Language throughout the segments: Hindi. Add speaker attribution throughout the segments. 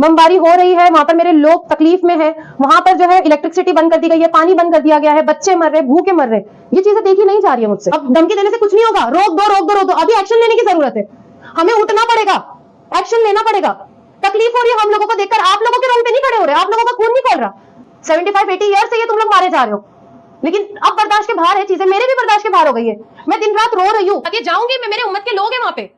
Speaker 1: बमबारी हो रही है, वहां पर मेरे लोग तकलीफ में है, वहां पर जो है इलेक्ट्रिसिटी बंद कर दी गई है, पानी बंद कर दिया गया है, बच्चे मर रहे, भूखे मर रहे, ये चीजें देखी नहीं जा रही है मुझसे। अब धमकी देने से कुछ नहीं होगा, रोक दो रोक दो रोक दो, अभी एक्शन लेने की जरूरत है, हमें उठना पड़ेगा, एक्शन लेना पड़ेगा। तकलीफ हो रही है हम लोगों को देखकर, आप लोगों के रोंगटे नहीं खड़े हो रहे, आप लोगों का खून नहीं खोल रहा। 75-80 ईयर से ये तुम लोग मारे जा रहे हो, लेकिन अब बर्दाश्त के बाहर है चीजें, मेरे भी बर्दाश्त के बाहर हो गई है। मैं दिन रात रो रही हूँ, आगे जाऊंगी मैं, मेरे उम्मत के लोग हैं वहां पे,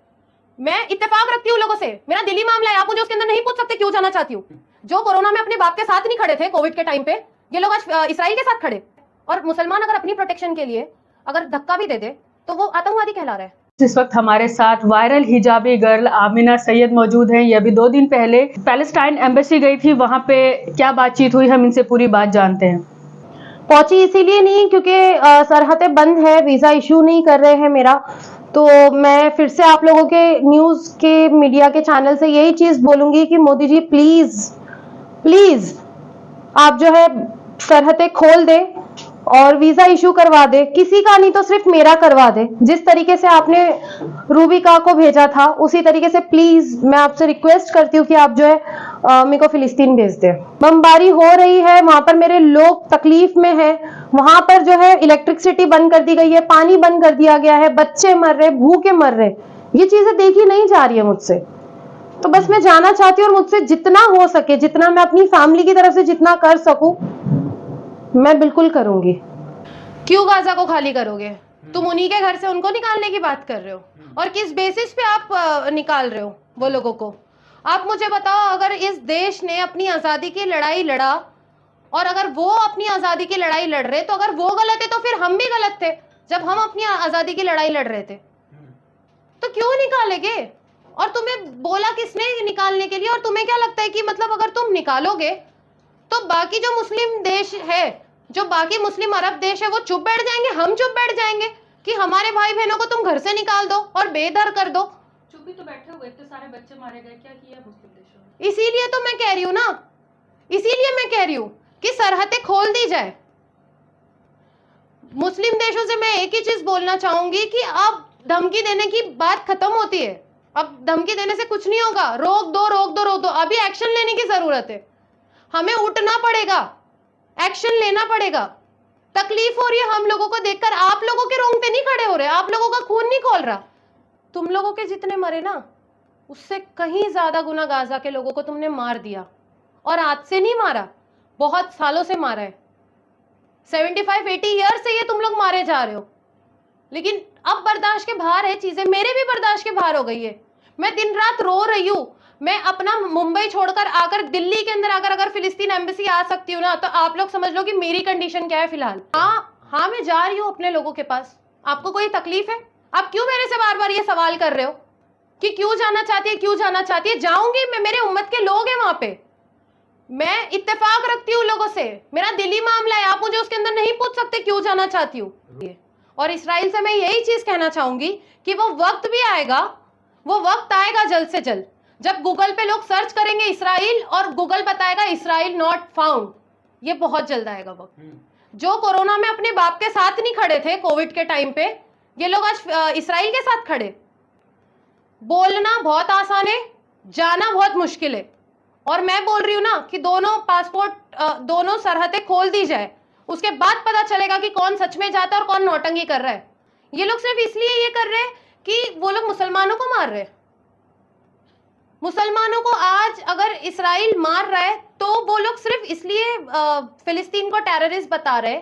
Speaker 1: मैं इत्तेफाक रखती हूँ लोगों से, मेरा दिली मामला है, आप मुझे उसके अंदर नहीं पूछ सकते क्यों जाना चाहती हूँ। जो कोरोना में अपने बाप के साथ नहीं खड़े थे कोविड के टाइम पे, ये लोग आज इसराइल के साथ खड़े। और मुसलमान अगर अपनी प्रोटेक्शन के लिए अगर धक्का भी दे दे तो वो आतंकवादी कहला रहा है।
Speaker 2: इस वक्त हमारे साथ वायरल हिजाबी गर्ल आमिना सैयद मौजूद हैं। ये अभी 2 दिन पहले पैलेस्टाइन एम्बेसी गई थी, वहां पे क्या बातचीत हुई, हम इनसे पूरी बात जानते हैं।
Speaker 1: पहुंची इसीलिए नहीं क्योंकि सरहदें बंद है, वीजा इशू नहीं कर रहे हैं मेरा, तो मैं फिर से आप लोगों के न्यूज के मीडिया के चैनल से यही चीज बोलूंगी कि मोदी जी प्लीज प्लीज आप जो है सरहदें खोल दे और वीजा इशू करवा दे, किसी का नहीं तो सिर्फ मेरा करवा दे। जिस तरीके से आपने रूबिका को भेजा था उसी तरीके से प्लीज मैं आपसे रिक्वेस्ट करती हूँ कि आप जो है मेरे को फिलिस्तीन भेज दे। बमबारी हो रही है, वहां पर मेरे लोग तकलीफ में है, वहां पर जो है इलेक्ट्रिसिटी बंद कर दी गई है, पानी बंद कर दिया गया है, बच्चे मर रहे, भूखे मर रहे, ये चीजें देखी नहीं जा रही है मुझसे। तो बस मैं जाना चाहती हूँ और मुझसे जितना हो सके, जितना मैं अपनी फैमिली की तरफ से जितना कर सकूं मैं बिल्कुल करूंगी।
Speaker 3: क्यों गाजा को खाली करोगे? तुम उन्हीं के घर से उनको निकालने की बात कर रहे हो, और किस बेसिस पे आप निकाल रहे हो वो लोगों को? आप मुझे बताओ, अगर इस देश ने अपनी आजादी की लड़ाई लड़ा और अगर वो अपनी आजादी की लड़ाई लड़ रहे, तो अगर वो गलत है तो फिर हम भी गलत थे जब हम अपनी आजादी की लड़ाई लड़ रहे थे, तो क्यों निकालेंगे? और तुम्हें बोला किसने निकालने के लिए? और तुम्हें क्या लगता है कि मतलब अगर तुम निकालोगे तो बाकी जो मुस्लिम देश है, जो बाकी मुस्लिम अरब देश है, वो चुप बैठ जाएंगे, हम चुप बैठ जाएंगे कि हमारे भाई बहनों को तुम घर से निकाल दो और बेदर कर दो?
Speaker 2: चुप भी तो बैठे हुए, इतने सारे बच्चे मारे गए, क्या किया मुस्लिम देशों ने?
Speaker 3: इसीलिए तो मैं कह रही हूँ ना, इसीलिए मैं कह रही हूँ कि सरहदें खोल दी जाए। मुस्लिम देशों से मैं एक ही चीज बोलना चाहूंगी कि अब धमकी देने की बात खत्म होती है, अब धमकी देने से कुछ नहीं होगा, रोक दो रोक दो रोक दो, अभी एक्शन लेने की जरूरत है, हमें उठना पड़ेगा, एक्शन लेना पड़ेगा। तकलीफ हो रही है हम लोगों को देखकर, आप लोगों के रोंगटे नहीं खड़े हो रहे, आप लोगों का खून नहीं खोल रहा। तुम लोगों के जितने मरे ना, उससे कहीं ज्यादा गुना गाजा के लोगों को तुमने मार दिया, और आज से नहीं मारा, बहुत सालों से मारा है। 75-80 ईयर से ये तुम लोग मारे जा रहे हो, लेकिन अब बर्दाश्त के बाहर है चीजें, मेरे भी बर्दाश्त के बाहर हो गई है। मैं दिन रात रो रही हूँ, मैं अपना मुंबई छोड़कर आकर दिल्ली के अंदर आकर अगर फिलिस्तीन एम्बेसी आ सकती हूँ ना, तो आप लोग समझ लो कि मेरी कंडीशन क्या है फिलहाल। हाँ मैं जा रही हूँ अपने लोगों के पास। आपको कोई तकलीफ है? आप क्यों मेरे से बार बार ये सवाल कर रहे हो कि क्यों जाना चाहती है, क्यों जाना चाहती है? जाऊंगी मैं, मेरे उम्मत के लोग हैं वहां पे, मैं इत्तेफाक रखती हूँ लोगों से, मेरा दिली मामला है, आप मुझे उसके अंदर नहीं पूछ सकते क्यों जाना चाहती हूँ। और इसराइल से मैं यही चीज कहना चाहूंगी कि वो वक्त भी आएगा, वो वक्त आएगा जल्द से जल्द, जब गूगल पे लोग सर्च करेंगे इसराइल और गूगल बताएगा इसराइल नॉट फाउंड। ये बहुत जल्द आएगा वक्त। जो कोरोना में अपने बाप के साथ नहीं खड़े थे कोविड के टाइम पे, ये लोग आज इसराइल के साथ खड़े। बोलना बहुत आसान है, जाना बहुत मुश्किल है। और मैं बोल रही हूं ना कि दोनों पासपोर्ट, दोनों सरहदें खोल दी जाए, उसके बाद पता चलेगा कि कौन सच में जाता है और कौन नौटंकी कर रहा है। ये लोग सिर्फ इसलिए ये कर रहे हैं कि वो लोग मुसलमानों को मार रहे हैं। मुसलमानों को आज अगर इसराइल मार रहा है तो वो लोग सिर्फ इसलिए फिलिस्तीन को टेररिस्ट बता रहे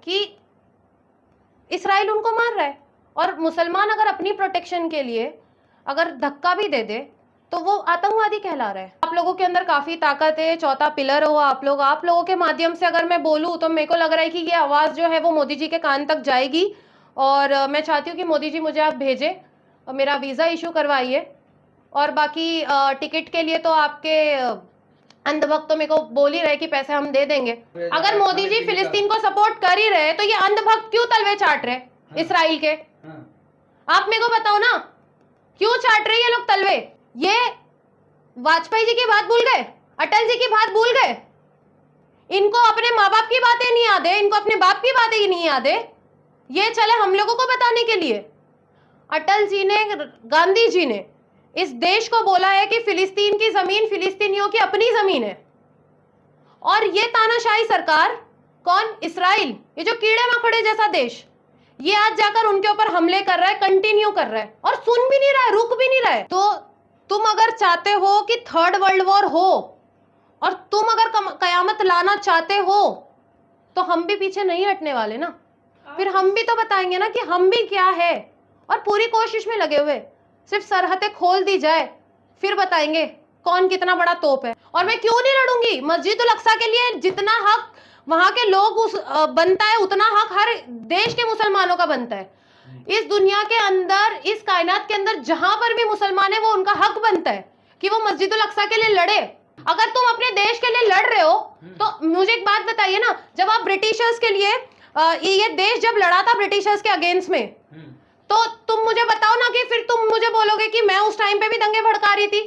Speaker 3: कि इसराइल उनको मार रहा है। और मुसलमान अगर अपनी प्रोटेक्शन के लिए अगर धक्का भी दे दे तो वो आतंकवादी कहला रहा है। आप लोगों के अंदर काफी ताकत है, चौथा पिलर हो आप लोगों के माध्यम से अगर मैं बोलूं तो मेरे को लग रहा है कि ये आवाज जो है वो मोदी जी के कान तक जाएगी। और मैं चाहती हूँ कि मोदी जी मुझे आप भेजें, मेरा वीजा इशू करवाइए। और बाकी टिकट के लिए तो आपके अंधभक्त तो मेरे को बोल ही रहे कि पैसे हम दे देंगे। अगर मोदी जी फिलिस्तीन को सपोर्ट कर ही रहे तो ये अंधभक्त क्यों तलवे चाट रहे इसराइल के? आप मेरे को बताओ ना, क्यों चाट रहे ये लोग तलवे? ये वाजपेयी जी की बात भूल गए, अटल जी की बात भूल गए, इनको अपने माँ बाप की बातें नहीं याद है, इनको अपने बाप की बातें ही नहीं याद है, ये चले हम लोगों को बताने के लिए। अटल जी ने, गांधी जी ने इस देश को बोला है कि फिलिस्तीन की जमीन फिलिस्तीनियों की अपनी जमीन है। और ये तानाशाही सरकार, कौन? इस्राइल, ये जो कीड़े मकोड़े जैसा देश, ये आज जाकर उनके ऊपर हमले कर रहा है, कंटिन्यू कर रहा है और सुन भी नहीं रहा है, रुक भी नहीं रहा है। तो तुम अगर चाहते हो कि थर्ड वर्ल्ड वॉर हो और तुम अगर कयामत लाना चाहते हो तो हम भी पीछे नहीं हटने वाले ना। फिर हम भी तो बताएंगे ना कि हम भी क्या है, और पूरी कोशिश में लगे हुए। सिर्फ सरहदें खोल दी जाए फिर बताएंगे कौन कितना बड़ा तोप है। और मैं क्यों नहीं लड़ूंगी? मस्जिदुल अक्सा के लिए जितना हक वहां के लोग बनता है, उतना हक हर देश के मुसलमानों का बनता है। इस दुनिया के अंदर, इस कायनात के अंदर जहां पर भी मुसलमान है, वो उनका हक बनता है कि वो मस्जिदुल अक्सा के लिए लड़े। अगर तुम अपने देश के लिए लड़ रहे हो तो मुझे एक बात बताइए ना, जब आप ब्रिटिशर्स के लिए ये देश जब लड़ा था ब्रिटिशर्स के अगेंस्ट में, तो तुम मुझे बताओ ना कि फिर तुम मुझे बोलोगे कि मैं उस टाइम पे भी दंगे भड़का रही थी।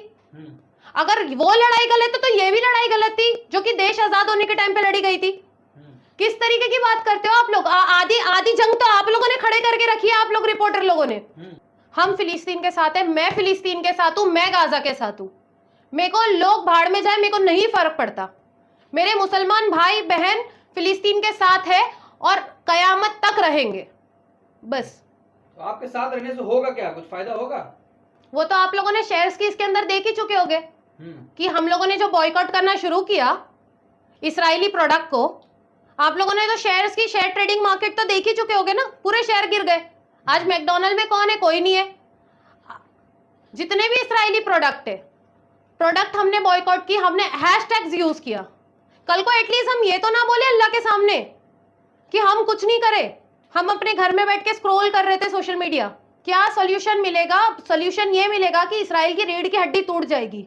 Speaker 3: अगर वो लड़ाई गलत है तो ये भी लड़ाई गलत थी जो कि देश आजाद होने के टाइम पे लड़ी गई थी। किस तरीके की बात करते हो आप लोग? आधी जंग तो आप लोगों ने खड़े करके रखी है, आप लोग रिपोर्टर लोगों ने। हम फिलिस्तीन के साथ है, मैं फिलिस्तीन के साथ हूं, मैं गाजा के साथ हूं। मेरे को लोग भाड़ में जाए, मेरे को नहीं फर्क पड़ता। मेरे मुसलमान भाई बहन फिलिस्तीन के साथ है और कयामत तक रहेंगे, बस।
Speaker 4: तो आपके साथ रहने से होगा क्या? कुछ फायदा होगा?
Speaker 3: वो तो आप लोगों ने शेयर्स की इसके अंदर देख ही चुके होंगे कि हम लोगों ने जो बॉयकॉट करना शुरू किया इजरायली प्रोडक्ट को, आप लोगों ने तो शेयर्स की शेयर ट्रेडिंग मार्केट तो देख ही चुके होंगे ना। पूरे शेयर गिर गए। आज मैकडोनल्ड में कौन है? कोई नहीं है। जितने भी इजरायली प्रोडक्ट हमने बॉयकॉट की, हमने हैशटैग्स यूज किया। कल को एटलीस्ट हम ये तो ना बोले अल्लाह के सामने कि हम कुछ नहीं करे, हम अपने घर में बैठ के स्क्रॉल कर रहे थे सोशल मीडिया। क्या सोल्यूशन मिलेगा? सोल्यूशन ये मिलेगा कि इजराइल की रीढ़ की हड्डी टूट जाएगी।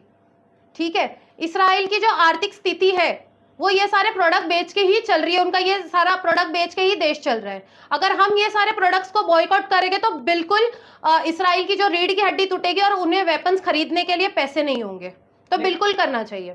Speaker 3: ठीक है, इजराइल की जो आर्थिक स्थिति है वो ये सारे प्रोडक्ट बेच के ही चल रही है, उनका ये सारा प्रोडक्ट बेच के ही देश चल रहा है। अगर हम ये सारे प्रोडक्ट्स को बॉयकॉट करेंगे तो बिल्कुल इजराइल की जो रीढ़ की हड्डी टूटेगी और उन्हें वेपन्स खरीदने के लिए पैसे नहीं होंगे। तो बिल्कुल करना चाहिए।